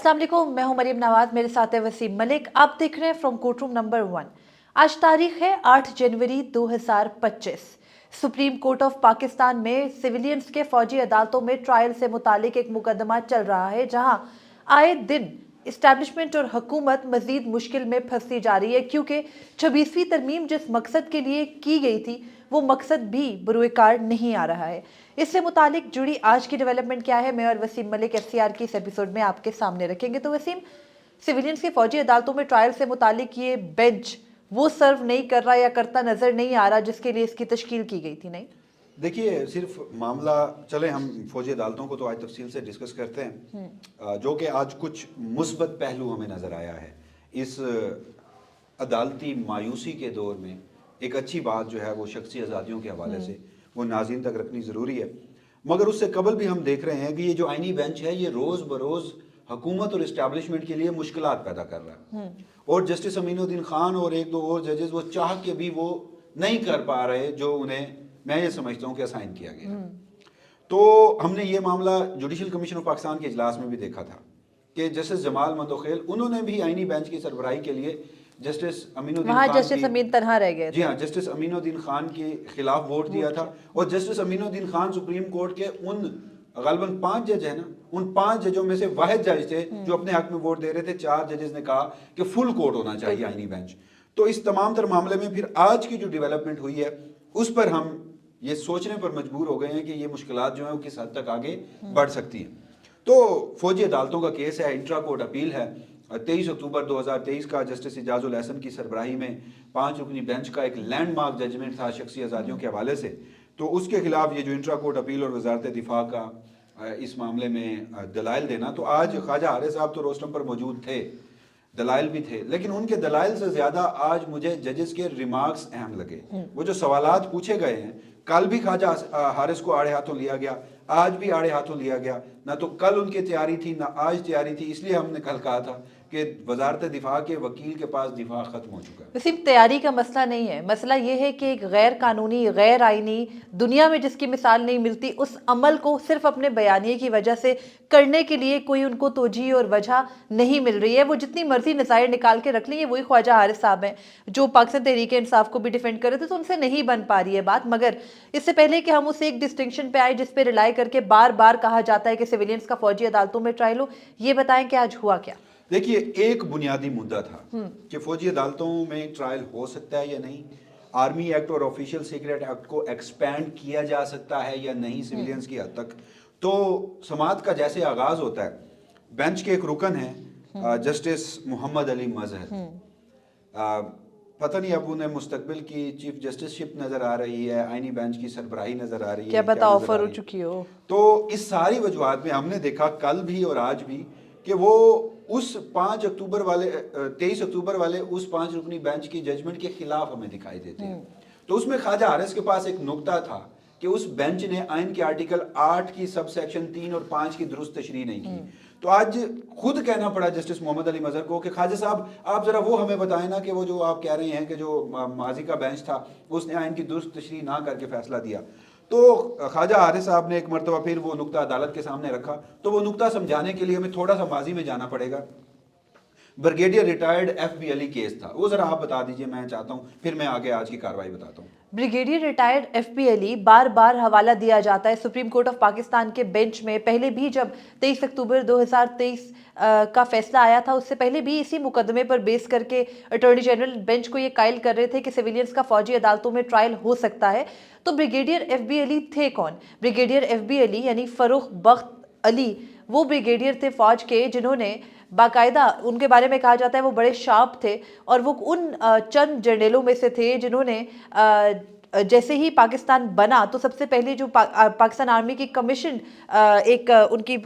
अस्सलाम वालेकुम, मैं हूं मरियम नवाज, मेरे साथ है वसीम मलिक। आप देख रहे हैं फ्रॉम कोर्ट रूम नंबर 1। आज तारीख है 8 जनवरी 2025। सुप्रीम कोर्ट ऑफ पाकिस्तान में सिविलियंस के फौजी अदालतों में ट्रायल से मुतालिक एक मुकदमा चल रहा है, जहां आए दिन इस्टेब्लिशमेंट और हुकूमत मजीद मुश्किल में फंसती जा रही है, क्योंकि 26वीं तरमीम जिस मकसद के लिए की गई थी वो मकसद भी बरूए कार नहीं आ रहा है। इससे मुतालिक जुड़ी आज की डेवलपमेंट क्या है, मैं और वसीम मलिक FCR की इस एपिसोड में आपके सामने रखेंगे। तो वसीम, सिविलियंस के फौजी अदालतों में ट्रायल से मुतालिक ये बेंच वो सर्व नहीं कर रहा या करता नजर नहीं आ रहा जिसके लिए इसकी तश्कील की गई थी। नहीं, देखिए, सिर्फ मामला चले हम फौजी अदालतों को तो आज तफसील से डिस्कस करते हैं, जो कि आज कुछ मुस्बत पहलू हमें नज़र आया है। इस अदालती मायूसी के दौर में एक अच्छी बात जो है वो शख्सी आज़ादियों के हवाले से वो नाज़रीन तक रखनी ज़रूरी है। मगर उससे कबल भी हम देख रहे हैं कि ये जो आइनी बेंच है ये रोज़ बरोज़ हुकूमत और इस्टेब्लिशमेंट के लिए मुश्किलात पैदा कर रहा है। और जस्टिस अमीनुद्दीन खान और एक दो और जजेस वो चाह के भी वो नहीं कर पा रहे जो उन्हें, मैं ये समझता हूँ कि असाइन किया गया। तो हमने ये मामला जुडिशल कमीशन ऑफ पाकिस्तान के इजलास में भी देखा था कि जस्टिस जमाल मंदोखेल उन्होंने भी आइनी बेंच की सरबराही के लिए जस्टिस अमीनुद्दीन खान जस्टिस अमीन तनहा रह गए। जी हाँ, जस्टिस अमीनुद्दीन खान के खिलाफ वोट दिया था। और justice Aminuddin Khan supreme court के उन गलबन 5 जज है ना, उन 5 जजों में से वाहिद जज थे जो अपने हक में वोट दे रहे थे। 4 जजेस ने कहा कि फुल कोर्ट होना चाहिए आइनी बेंच। तो इस तमाम तर मामले में फिर आज की जो डेवलपमेंट हुई है उस पर हम ये सोचने पर मजबूर हो गए हैं कि ये मुश्किलात जो है वो किस हद तक आगे बढ़ सकती हैं। तो फौजी अदालतों का केस है, इंट्रा कोर्ट अपील है। 23 अक्टूबर 2023 का जस्टिस इजाजुल एहसन की सरबराही में 5 रुकनी बेंच का एक लैंडमार्क जजमेंट था शख्सी आज़ादियों के हवाले से। तो उसके खिलाफ ये जो इंट्रा कोर्ट अपील और वजारत दिफा का इस मामले में दलाइल देना, तो आज ख्वाजा हारिस साहब तो रोस्टम पर मौजूद थे, दलाइल भी थे, लेकिन उनके दलाइल से ज़्यादा आज मुझे जजेस के रिमार्क्स अहम लगे। वो जो सवालात पूछे गए हैं, कल भी ख्वाजा हारिस को आड़े हाथों लिया गया, आज भी आड़े हाथों लिया गया। ना तो कल उनकी तैयारी थी ना आज तैयारी थी। इसलिए हमने कल कहा था कि वजारत दिफा के वकील के पास दिफा खत्म हो चुका है। सिर्फ तैयारी का मसला नहीं है, मसला ये है कि एक गैर कानूनी, गैर आईनी, दुनिया में जिसकी मिसाल नहीं मिलती, उस अमल को सिर्फ अपने बयानिए की वजह से करने के लिए कोई उनको तोजी और वजह नहीं मिल रही है। वो जितनी मर्जी नज़ायर निकाल के रख लेंगे। वही ख्वाजा हारिस साहब हैं जो पाकिस्तान तहरीक इंसाफ को भी डिफेंड कर रहे थे, तो उनसे नहीं बन पा रही है बात। मगर इससे पहले कि हम उस एक डिस्टिंक्शन पे आए जिस पे रिलाई करके बार बार कहा जाता है कि सिविलियंस का फौजी अदालतों में ट्रायल हो, ये बताएं कि आज हुआ क्या। देखिए, एक बुनियादी मुद्दा था कि फौजी अदालतों में ट्रायल हो सकता है या नहीं, आर्मी एक्ट और ऑफिशियल सीक्रेट एक्ट को एक्सपैंड किया जा सकता है या नहीं सिविलियंस की हद तक। तो समात का जैसे आगाज होता है, बेंच के एक रुकन है जस्टिस मोहम्मद अली मजहर। पता नहीं अब उन्हें मुस्तकबिल की चीफ जस्टिसशिप नजर आ रही है, आईनी बेंच की सरबराही नजर आ रही है, क्या पता ऑफर हो चुकी हो। तो इस सारी वजूहात में हमने देखा कल भी और आज भी कि वो उस 5 अक्टूबर वाले 23 अक्टूबर वाले उस 5 रुकनी बेंच की जजमेंट के खिलाफ हमें दिखाई देते हैं। तो उसमें ख्वाजा हारिस के पास एक नुक्ता था कि उस बेंच ने आइन के आर्टिकल 8 की सब सेक्शन 3 और 5 की दुरुस्त तशरीह नहीं की। तो आज खुद कहना पड़ा जस्टिस मोहम्मद अली मजहर को कि ख्वाजा साहब आप जरा वो हमें बताएं ना कि वो जो आप कह रहे हैं कि जो माजी का बेंच था उसने आइन की दुरुस्त तशरीह ना करके फैसला दिया। तो ख्वाजा हारिस साहब ने एक मरतबा फिर वो नुक्ता अदालत के सामने रखा। तो वो नुक्ता समझाने के लिए हमें थोड़ा सा माजी में जाना पड़ेगा। Brigadier retired FB Ali case था, वो जरा आप बता दीजिए, मैं चाहता हूँ, फिर मैं आगे आज की कार्रवाई बताता हूँ। ब्रिगेडियर रिटायर्ड FB अली बार बार हवाला दिया जाता है सुप्रीम कोर्ट ऑफ पाकिस्तान के बेंच में। पहले भी जब 23 अक्टूबर 2023 का फैसला आया था, उससे पहले भी इसी मुकदमे पर बेस करके अटॉर्नी जनरल बेंच को ये कायल कर रहे थे कि सिविलियंस का फौजी अदालतों में ट्रायल हो सकता है। तो ब्रिगेडियर FB अली थे कौन? ब्रिगेडियर FB अली यानी फरूख बख्त अली वो ब्रिगेडियर थे फौज के जिन्होंने बाकायदा, उनके बारे में कहा जाता है वो बड़े शार्प थे और वो उन चंद जर्नलों में से थे जिन्होंने जैसे ही पाकिस्तान बना तो सबसे पहले जो पाकिस्तान आर्मी की कमीशन एक उनकी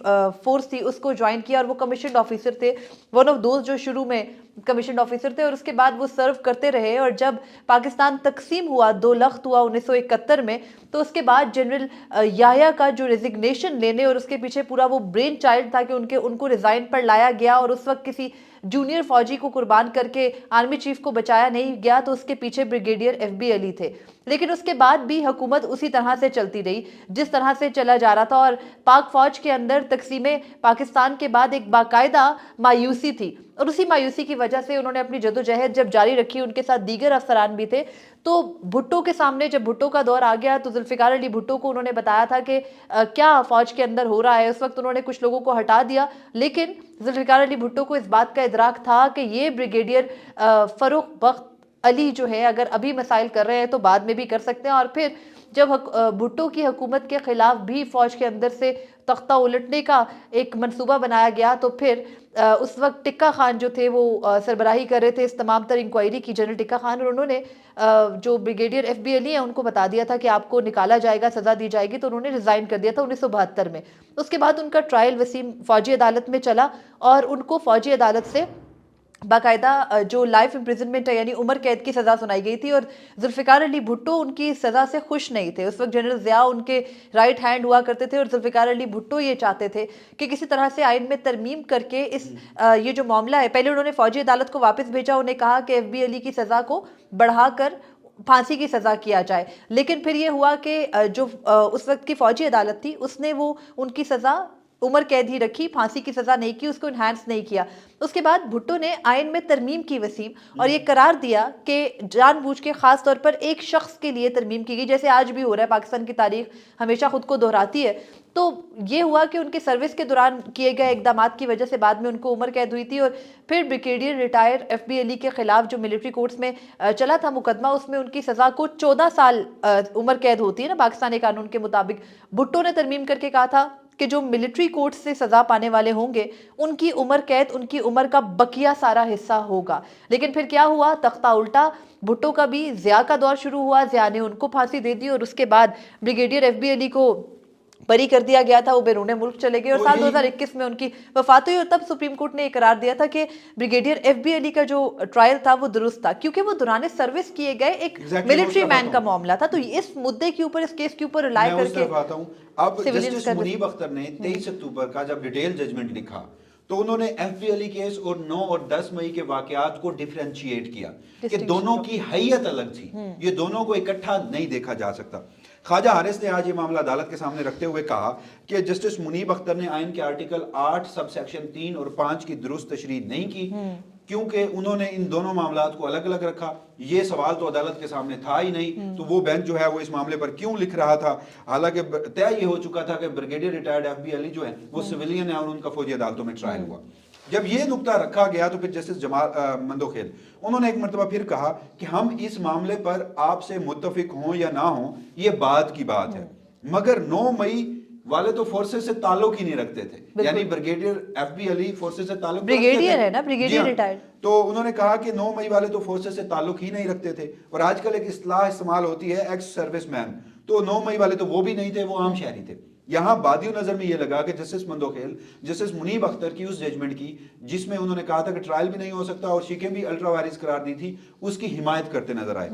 फोर्स थी उसको ज्वाइन किया और वो कमीशन ऑफिसर थे, वन ऑफ दोज जो शुरू में कमीशन ऑफिसर थे। और उसके बाद वो सर्व करते रहे और जब पाकिस्तान तकसीम हुआ, 2 लख्त हुआ 1971 में, तो उसके बाद जनरल याह्या का जो रेजिग्नेशन लेने और उसके पीछे पूरा वो ब्रेन चाइल्ड था कि उनको रिजाइन पर लाया गया और उस वक्त किसी जूनियर फौजी को कुर्बान करके आर्मी चीफ को बचाया नहीं गया, तो उसके पीछे ब्रिगेडियर FB अली थे। لیکن اس کے بعد بھی حکومت اسی طرح سے چلتی رہی جس طرح سے چلا جا رہا تھا، اور پاک فوج کے اندر تقسیم پاکستان کے بعد ایک باقاعدہ مایوسی تھی، اور اسی مایوسی کی وجہ سے انہوں نے اپنی جدوجہد جب جاری رکھی، ان کے ساتھ دیگر افسران بھی تھے، تو بھٹو کے سامنے جب بھٹو کا دور آ گیا تو ذوالفقار علی بھٹو کو انہوں نے بتایا تھا کہ کیا فوج کے اندر ہو رہا ہے۔ اس وقت انہوں نے کچھ لوگوں کو ہٹا دیا، لیکن ذوالفقار علی بھٹو کو اس بات کا ادراک تھا کہ یہ بریگیڈیئر فروخ بخت علی جو ہے اگر ابھی مسائل کر رہے ہیں تو بعد میں بھی کر سکتے ہیں، اور پھر جب بھٹو کی حکومت کے خلاف بھی فوج کے اندر سے تختہ الٹنے کا ایک منصوبہ بنایا گیا، تو پھر اس وقت ٹکا خان جو تھے وہ سربراہی کر رہے تھے اس تمام تر انکوائری کی، جنرل ٹکا خان، اور انہوں نے جو بریگیڈیئر ایف بی علی ہیں ان کو بتا دیا تھا کہ آپ کو نکالا جائے گا، سزا دی جائے گی، تو انہوں نے ریزائن کر دیا تھا 1972 میں۔ اس کے بعد ان کا ٹرائل وسیم فوجی عدالت میں چلا، اور ان کو فوجی عدالت سے باقاعدہ جو لائف امپریزنمنٹ ہے یعنی عمر قید کی سزا سنائی گئی تھی، اور ذوالفقار علی بھٹو ان کی سزا سے خوش نہیں تھے۔ اس وقت جنرل ضیاء ان کے رائٹ ہینڈ ہوا کرتے تھے، اور ذوالفقار علی بھٹو یہ چاہتے تھے کہ کسی طرح سے آئین میں ترمیم کر کے یہ جو معاملہ ہے، پہلے انہوں نے فوجی عدالت کو واپس بھیجا، انہیں کہا کہ ایف بی علی کی سزا کو بڑھا کر پھانسی کی سزا کیا جائے، لیکن پھر یہ ہوا کہ جو اس وقت کی فوجی عدالت تھی اس نے وہ ان کی سزا عمر قید ہی رکھی، پھانسی کی سزا نہیں کی، اس کو انہانس نہیں کیا۔ اس کے بعد بھٹو نے آئین میں ترمیم کی وسیم، اور یہ قرار دیا کہ جان بوجھ کے خاص طور پر ایک شخص کے لیے ترمیم کی گئی، جیسے آج بھی ہو رہا ہے، پاکستان کی تاریخ ہمیشہ خود کو دہراتی ہے۔ تو یہ ہوا کہ ان کے سروس کے دوران کیے گئے اقدامات کی وجہ سے بعد میں ان کو عمر قید ہوئی تھی، اور پھر بریگیڈیئر ریٹائر ایف بی علی کے خلاف جو ملٹری کورٹس میں چلا تھا مقدمہ، اس میں ان کی سزا کو 14 سال عمر قید ہوتی ہے نا پاکستانی قانون کے مطابق۔ بھٹو نے ترمیم کر کے کہا تھا کہ جو ملٹری کورٹ سے سزا پانے والے ہوں گے ان کی عمر قید ان کی عمر کا بقیہ سارا حصہ ہوگا، لیکن پھر کیا ہوا، تختہ الٹا، بھٹو کا بھی ضیاء کا دور شروع ہوا، ضیاء نے ان کو پھانسی دے دی، اور اس کے بعد بریگیڈیئر ایف بی علی کو بری کر دیا گیا تھا، وہ بیرون ملک چلے گئے، اور سال 2021 میں ان کی وفات ہوئی، اور تب سپریم کورٹ نے یہ قرار دیا تھا کہ بریگیڈیئر ایف بی علی کا جو ٹرائل تھا وہ درست تھا، کیونکہ وہ دوران سروس کیے گئے ایک ملٹری مین کا معاملہ تھا۔ تو اس مدعے کے اوپر، اس کیس کے اوپر رلائے کر کے اب جسٹس منیب اختر نے 23 اکتوبر کا جب ڈیٹیل ججمنٹ لکھا تو انہوں نے ایف بی علی کیس اور 9 اور 10 مئی کے واقعات کو ڈیفرینشیٹ کیا کہ دونوں کی حیت الگ تھی، یہ دونوں کو اکٹھا نہیں دیکھا جا سکتا۔ خواجہ حارث نے آج یہ معاملہ عدالت کے سامنے رکھتے ہوئے کہا کہ جسٹس منیب اختر نے آئین کے آرٹیکل 8 سب سیکشن 3 اور 5 کی درست تشریح نہیں کی، کیونکہ انہوں نے ان دونوں معاملات کو الگ الگ رکھا۔ یہ سوال تو عدالت کے سامنے تھا ہی نہیں، تو وہ بینچ جو ہے وہ اس معاملے پر کیوں لکھ رہا تھا، حالانکہ طے یہ ہو چکا تھا کہ بریگیڈیئر ریٹائرڈ ایف بی علی جو ہیں وہ سویلین ہیں اور ان کا فوجی عدالتوں میں ٹرائل ہوا۔ جب یہ نقطہ رکھا گیا تو پھر جسٹس جمال مندوخیل انہوں نے ایک مرتبہ پھر کہا کہ ہم اس معاملے پر آپ سے متفق ہوں یا نہ ہوں یہ بعد کی بات ہے، مگر 9 مئی والے تو فورسز سے تعلق ہی نہیں رکھتے تھے، یعنی بریگیڈیئر ایف بی علی فورسز سے تعلق بریگیڈیئر ہے نا، بریگیڈیئر ریٹائرڈ، تو انہوں نے کہا کہ 9 مئی والے تو فورسز سے تعلق ہی نہیں رکھتے تھے، اور آج کل ایک اصطلاح استعمال ہوتی ہے ایکس سروس مین، تو 9 مئی والے تو وہ بھی نہیں تھے، وہ عام شہری تھے۔ یہاں بادی نظر میں یہ لگا کہ جسٹس مندوخیل جسٹس منیب اختر کی اس ججمنٹ کی جس میں انہوں نے کہا تھا کہ ٹرائل بھی نہیں ہو سکتا اور شیکیں بھی الٹرا وائرس قرار دی تھی، اس کی حمایت کرتے نظر آئے۔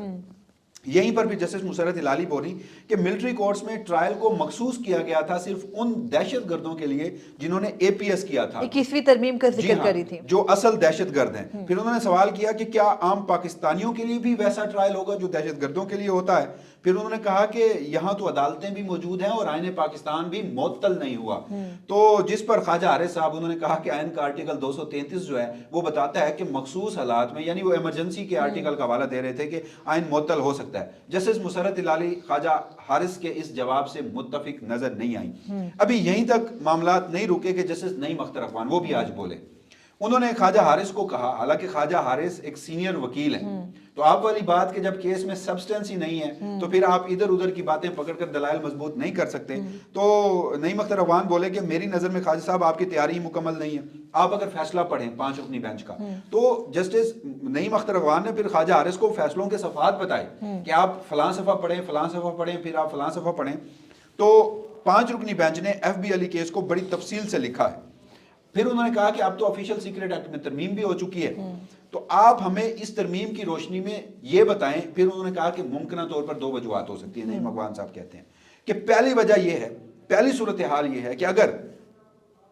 یہیں پر بھی جسٹس مسرت ہلالی بولی کہ ملٹری کورٹس میں ٹرائل کو مخصوص کیا گیا تھا صرف ان دہشت گردوں کے لیے جنہوں نے اے پی ایس کیا تھا، 21ویں ترمیم کا ذکر کری تھی، جو اصل دہشت گرد ہیں۔ پھر انہوں نے سوال کیا کہ کیا عام پاکستانیوں کے لیے بھی ویسا ٹرائل ہوگا جو دہشت گردوں کے لیے ہوتا ہے؟ پھر انہوں نے کہا کہ یہاں تو عدالتیں بھی موجود ہیں اور آئین پاکستان بھی معطل نہیں ہوا، تو جس پر خواجہ حارث صاحب انہوں نے کہا کہ آئین کا آرٹیکل 233 جو ہے وہ بتاتا ہے کہ مخصوص حالات میں، یعنی وہ ایمرجنسی کے آرٹیکل کا حوالہ دے رہے تھے کہ آئین معطل ہو سکتا ہے۔ جسٹس مسرت ہلالی خواجہ حارث کے اس جواب سے متفق نظر نہیں آئی۔ ابھی یہیں تک معاملات نہیں رکے کہ جسٹس نعیم اختر اخوان وہ بھی آج بولے، انہوں نے خواجہ حارث کو کہا، حالانکہ خواجہ حارث ایک سینئر وکیل ہیں، تو آپ والی بات کہ جب کیس میں سبسٹنس ہی نہیں ہے تو پھر آپ ادھر ادھر کی باتیں پکڑ کر دلائل مضبوط نہیں کر سکتے، تو نعیم اختر اخوان بولے کہ میری نظر میں خواجہ صاحب آپ کی تیاری مکمل نہیں ہے، آپ اگر فیصلہ پڑھیں 5 رکنی بینچ کا، تو جسٹس نعیم اختر اخوان نے پھر خواجہ حارث کو فیصلوں کے صفحات بتائے کہ آپ فلاں صفحہ پڑھیں، فلاں صفحہ پڑھیں، پھر آپ فلاں صفحہ پڑھیں، تو 5 رکنی بینچ نے ایف بی علی کیس کو بڑی تفصیل سے لکھا ہے۔ پھر انہوں نے کہا کہ اب تو آفیشل سیکریٹ ایکٹ میں ترمیم بھی ہو چکی ہے، تو آپ ہمیں اس ترمیم کی روشنی میں یہ بتائیں۔ پھر انہوں نے کہا کہ ممکنہ طور پر 2 وجوہات ہو سکتی ہیں، نعیم اخوان صاحب کہتے ہیں کہ پہلی وجہ یہ ہے، پہلی صورتحال یہ ہے کہ اگر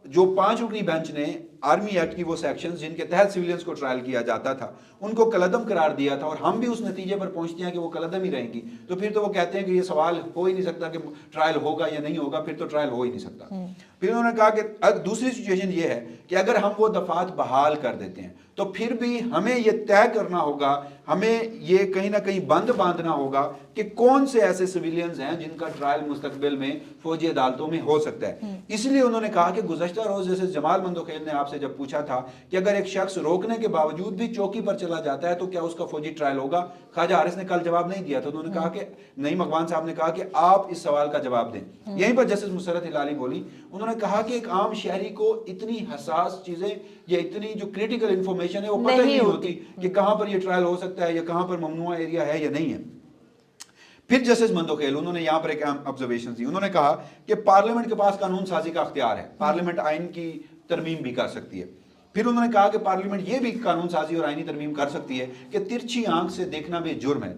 جو 5 رکنی بینچ نے आर्मी एक्ट की वो सेक्शंस जिनके तहत सिविलियंस को ट्रायल किया जाता था उनको कलअदम करार दिया था, और हम भी उस नतीजे पर पहुंचते हैं कि वो कलअदम ही रहेंगी, तो फिर तो वो कहते हैं कि ये सवाल हो ही नहीं सकता कि ट्रायल होगा या नहीं होगा, फिर तो ट्रायल हो ही नहीं सकता। फिर उन्होंने कहा कि दूसरी सिचुएशन ये है कि अगर हम वो दफात बहाल कर देते हैं तो फिर भी हमें ये तय करना होगा, हमें ये कहीं ना कहीं बंद बांधना होगा कि कौन से ऐसे सिविलियंस हैं जिनका ट्रायल मुस्तकबिल में फौजी अदालतों में हो सकता है। इसलिए उन्होंने कहा कि गुज़श्ता रोज जैसे जमाल मंदोखेल ने आपसे जब पूछा था कि अगर एक शख्स रोकने के बावजूद भी चौकी पर चला जाता है तो क्या उसका फौजी ट्रायल होगा, ख्वाजा हारिस ने कल जवाब नहीं दिया था। उन्होंने कहा कि नईम अकवान साहब ने कहा कि आप इस सवाल का जवाब दें। यहीं पर जस्टिस मुसर्रत हिलाली बोली, उन्होंने कहा कि एक आम शहरी को इतनी हसास चीजें या इतनी जो क्रिटिकल इंफॉर्मेशन है वो पता ही नहीं होती कि कहां पर ये ट्रायल हो सकता है या कहां पर ममनुआ एरिया है या नहीं है। फिर जस्टिस मंदोखेल उन्होंने यहां पर एक ऑब्जर्वेशन दी, उन्होंने कहा कि पार्लियामेंट के पास कानून साजी का अख्तियार है, पार्लियामेंट आइन की तरमीम भी कर सकती है। फिर उन्होंने कहा कि पार्लियामेंट ये भी कानून साजी और आईनी तरमीम कर सकती है कि तिरछी आंख से देखना भी जुर्म है,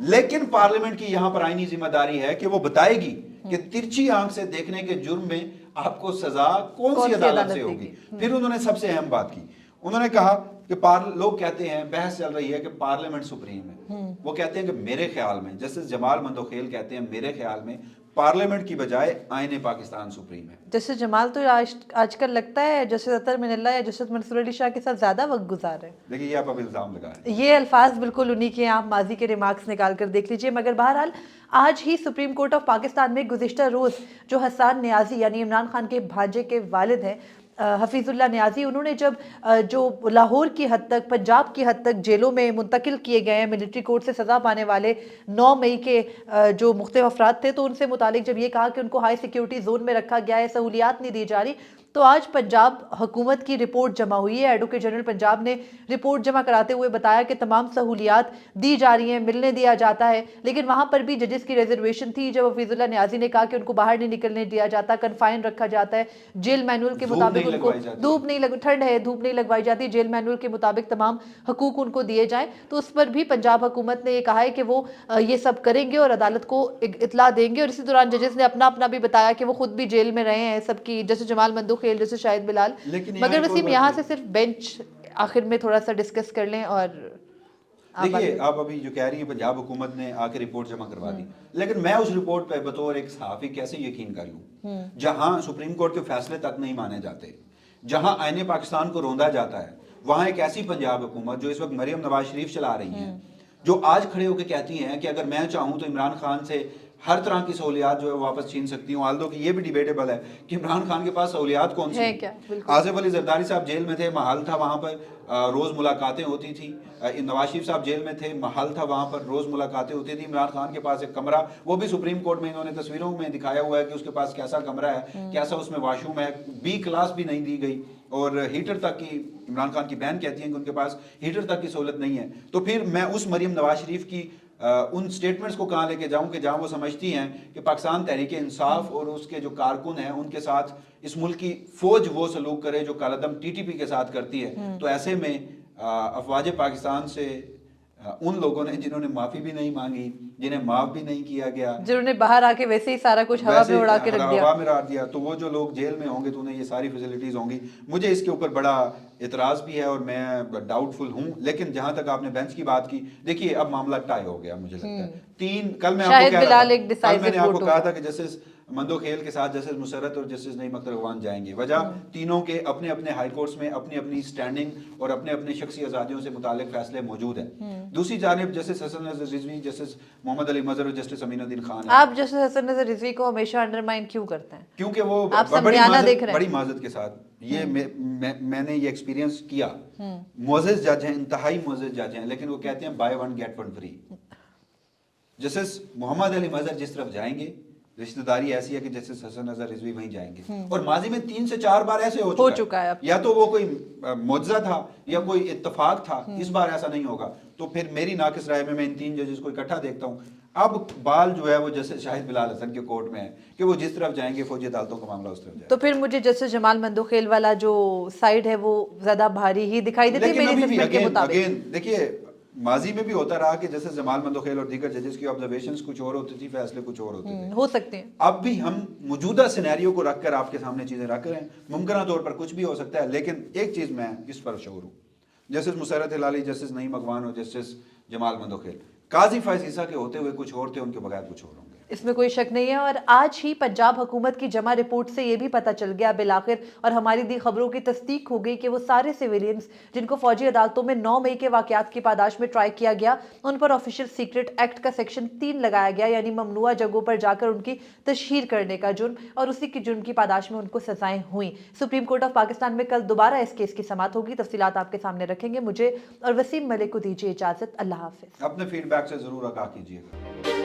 लेकिन पार्लियामेंट की यहां पर आईनी जिम्मेदारी है कि वो बताएगी कि तिरछी आंख से देखने के जुर्म में आपको सजा कौन सी अदालत से होगी। फिर उन्होंने सबसे अहम बात की, उन्होंने कहा कि लोग कहते हैं, बहस चल रही है कि पार्लियामेंट सुप्रीम है, वो कहते हैं कि मेरे ख्याल में, जस्टिस जमाल मंदोखेल कहते हैं मेरे ख्याल में पार्लियामेंट की बजाय आईने पाकिस्तान सुप्रीम है। जस्टिस जमाल तो आजकल लगता है जस्टिस अतर मिनल्ला या जस्टिस मंसूर अली शाह के साथ ज्यादा वक्त गुजार रहे हैं। देखिए ये आप अब इल्जाम लगा रहे हैं, ये अल्फाज बिल्कुल उन्हीं के, आप माजी के रिमार्क्स निकाल कर देख लीजिए। मगर बहरहाल आज ही सुप्रीम कोर्ट ऑफ पाकिस्तान में गुज़िश्ता रोज़ जो हसन नियाज़ी यानी इमरान खान के भांजे के वालिद हैं हफीजुल्लाह नियाज़ी, उन्होंने जब जो लाहौर की हद तक, पंजाब की हद तक जेलों में मुंतकिल किए गए हैं मिलिट्री कोर्ट से सज़ा पाने वाले 9 मई के जो मुख्तलिफ अफराद थे, तो उनसे मुतालिक जब ये कहा कि उनको हाई सिक्योरिटी जोन में रखा गया है, सहूलियात नहीं दी जा रही, तो आज पंजाब हुकूमत की रिपोर्ट जमा हुई है। एडवोकेट जनरल पंजाब ने रिपोर्ट जमा कराते हुए बताया कि तमाम सहूलियात दी जा रही हैं, मिलने दिया जाता है, लेकिन वहाँ पर भी जजेस की रिजर्वेशन थी जब हफीजुल्लाह नियाज़ी ने कहा कि उनको बाहर नहीं निकलने दिया जाता, कन्फाइन रखा जाता है, जेल मैनुअल के मुताबिक उनको धूप नहीं लग ठंड है धूप नहीं लगवाई जाती, जेल मैनुअल के मुताबिक तमाम हकूक उनको दिए जाएँ। तो उस पर भी पंजाब हुकूमत ने ये कहा है कि वो ये सब करेंगे और अदालत को इत्तला देंगे। और इसी दौरान जजेस ने अपना अपना भी बताया कि वो खुद भी जेल में रहे हैं सबकी, जैसे जमाल मंदोखेल, जैसे शाहिद बिलाल। मगर वसीम यहाँ से सिर्फ बेंच आखिर में थोड़ा सा डिस्कस कर लें। और देखिए आप अभी जो कह रही हैं पंजाब हुकूमत ने आके रिपोर्ट जमा करवा दी, लेकिन मैं उस रिपोर्ट पे बतौर एक सहाफी कैसे यकीन कर लूं जहां सुप्रीम कोर्ट के फैसले तक नहीं माने जाते, जहां आईने पाकिस्तान को रोंदा जाता है, वहां एक ऐसी पंजाब हुकूमत जो इस वक्त मरियम नवाज शरीफ चला रही है, जो आज खड़े होकर कहती हैं कि अगर मैं चाहूं तो इमरान खान से हर तरह की सहूलियात जो है वापस छीन सकती हूँ। आल्दो कि ये भी डिबेटेबल है कि इमरान खान के पास सहूलियात कौन सी है। आसिफ अली जरदारी साहब जेल में थे, महल था वहाँ पर, रोज़ मुलाकातें होती थी। नवाज शरीफ साहब जेल में थे, महल था वहाँ पर, रोज़ मुलाकातें होती थी। इमरान खान के पास एक कमरा, वो भी सुप्रीम कोर्ट में इन्होंने तस्वीरों में दिखाया हुआ है कि उसके पास कैसा कमरा है, कैसा उसमें वाशरूम है, बी क्लास भी नहीं दी गई, और हीटर तक की, इमरान खान की बहन कहती हैं कि उनके पास हीटर तक की सहूलत नहीं है। तो फिर मैं उस मरियम नवाज शरीफ की उन स्टेटमेंट्स को कहाँ लेके जाऊं कि जहां वो समझती हैं कि पाकिस्तान तहरीक इंसाफ और उसके जो कारकुन हैं उनके साथ इस मुल्क की फौज वो सलूक करे जो कलअदम टीटीपी के साथ करती है। तो ऐसे में अफवाज पाकिस्तान से उन लोगों ने जिन्होंने माफी भी नहीं मांगी, जिन्हें माफ भी नहीं किया गया, जिन्होंने बाहर आके वैसे ही सारा कुछ हवा में उड़ा के रख दिया, हवा में रख दिया, तो वो जो लोग जेल में होंगे तो उन्हें ये सारी फैसिलिटीज होंगी। मुझे इसके ऊपर बड़ा इतराज भी है और मैं डाउटफुल हूँ। लेकिन जहां तक आपने बेंच की बात की, देखिए अब मामला टाई हो गया मुझे लगता है। कल मैंने आपको कहा था कि जस्टिस मंदोखेल के साथ जस्टिस मुसर्रत और जस्टिस नईम अख्तर अगवान जाएंगे। वजह तीनों के अपने अपने हाई कोर्ट्स में अपनी अपनी स्टैंडिंग और अपने अपने शख्सी आज़ादियों से मुतालिक फैसले मौजूद हैं। दूसरी जानिब जस्टिस हसन नज़र रिजवी, जस्टिस मोहम्मद अली मजहर और जस्टिस अमीनुद्दीन खान। आप जस्टिस हसन नज़र रिजवी को हमेशा अंडरमाइन क्यों करते हैं? क्योंकि वो बड़ी माजत के साथ, ये मैंने ये एक्सपीरियंस किया। मुअज़्ज़ज़ जज हैं, इंतहाई मुअज़्ज़ज़ जज हैं, लेकिन वो कहते हैं buy one get one free. Justice Mohammad Ali Mazhar जिस तरफ जाएंगे, रिश्तेदारी ऐसी है कि जैसे हसन नज़र रिजवी वहीं जाएंगे। और माजी में 3 से 4 बार ऐसे हो चुका है। या तो वो कोई मुआवजा था या कोई इत्तेफाक था, इस बार ऐसा नहीं होगा। तो फिर मेरी नाकिस राय में मैं इन 3 जजेस को इकट्ठा देखता हूँ। अब बाल जो है वो जैसे शाहिद बिलाल हसन के कोर्ट में है कि वो जिस तरफ जाएंगे फौजी अदालतों का मामला उस तरफ जाएगा। तो फिर मुझे जस्टिस जमाल मंदोखेल वाला जो साइड है वो ज्यादा भारी ही दिखाई देती है मेरी असेसमेंट के मुताबिक। देखिए माजी में भी होता रहा कि जैसे जमाल मंदोखेल और दीगर जजेस की ऑब्जर्वेशंस कुछ और होती थी, फैसले कुछ और होते थे। हो सकते हैं। अब भी हम मौजूदा सिनेरियो को रखकर आपके सामने चीजें रख रहे हैं, मुमकिन तौर पर कुछ भी हो सकता है, लेकिन एक चीज मैं इस पर शोर हूँ, जस्टिस मुसर्रत हिलाली, जस्टिस नईम अगवान और जस्टिस जमाल मंदोखेल काजी फैज ईसा के होते हुए कुछ और थे, उनके बगैर कुछ और होंगे, इसमें कोई शक नहीं है। और आज ही पंजाब हुकूमत की जमा रिपोर्ट से ये भी पता चल गया बिलाखिर, और हमारी दी खबरों की तस्दीक हो गई कि वो सारे सिविलियंस जिनको फौजी अदालतों में 9 मई के वाकयात की पादाश में ट्राई किया गया, उन पर ऑफिशियल सीक्रेट एक्ट का सेक्शन 3 लगाया गया, यानी ममनुआ जगहों पर जाकर उनकी तशहीर करने का जुर्म, और उसी की जुर्म की पादाश में उनको सजाएं हुई। सुप्रीम कोर्ट ऑफ पाकिस्तान में कल दोबारा इस केस की समाअत होगी। तफसीलात आपके सामने रखेंगे। मुझे और वसीम मलिक को दीजिए इजाजत। अल्लाह हाफिज। अपने फीडबैक से जरूर आगाह कीजिएगा।